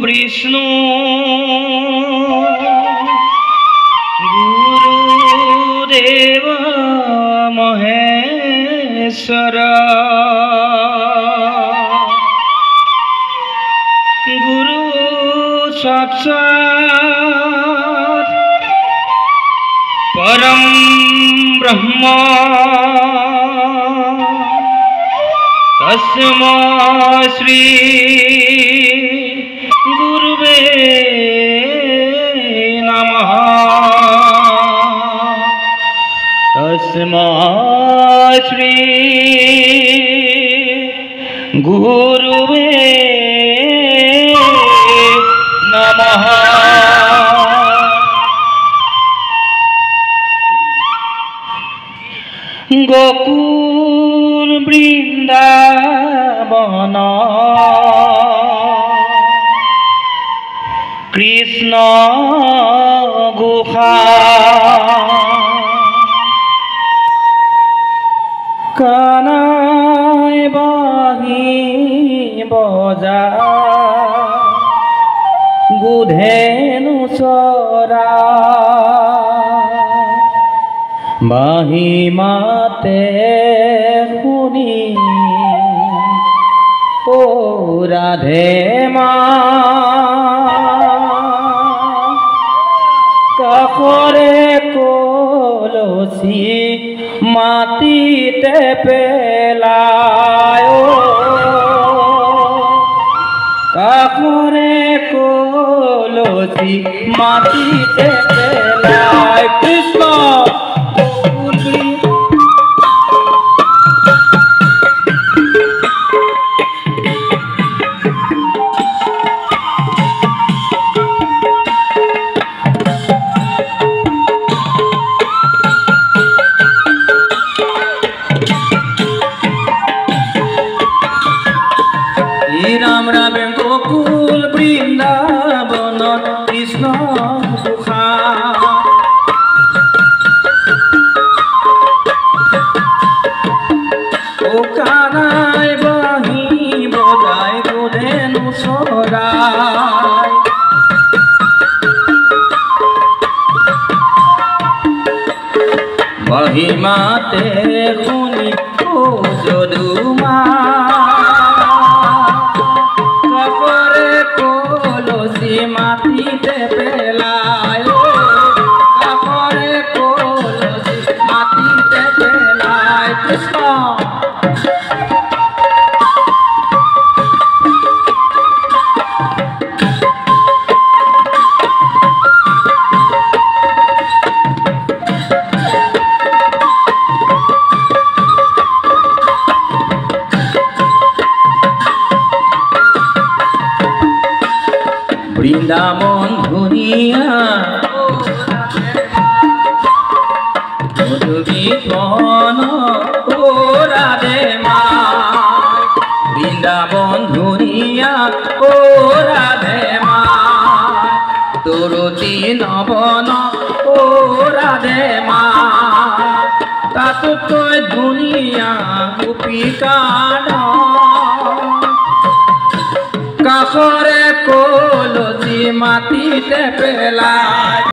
বিষ্ণু গুরুদেব মহেশ্বর গুরু সাক্ষাৎ परम ब्रह्म तस्मै श्री गुरुवे नमः तस्मै श्री गुरुवे नमः। गोकुल वृंदावन कृष्ण गुहा कानाय बाही बजा गुधेनु चरा महिमाते শুনি ओ राधे কাকরে কলসি মাটিতে পেলায় কাকরে কলসি মাটিতে পেলায় কৃষ্ণ राम राम गोकुल वृंदावन कृष्ण गुहा ओ कानाय बाही बजाय गुधेनु चराय महिमाते শুনি ओ যদুমা মাটিতে পেলায় কাপড়ে কলসি মাটিতে পেলায় কৃষ্ণ বৃন্দাবন ধুনিয়া মধুবীপন ও রাধে মা বৃন্দাবন ধুনিয়া ও রাধে মা তুরতি নবন ও রাধে মা তাতো তৈ ধুনিয়া গোপিকান কাকরে কলসি মাটিতে পেলায়।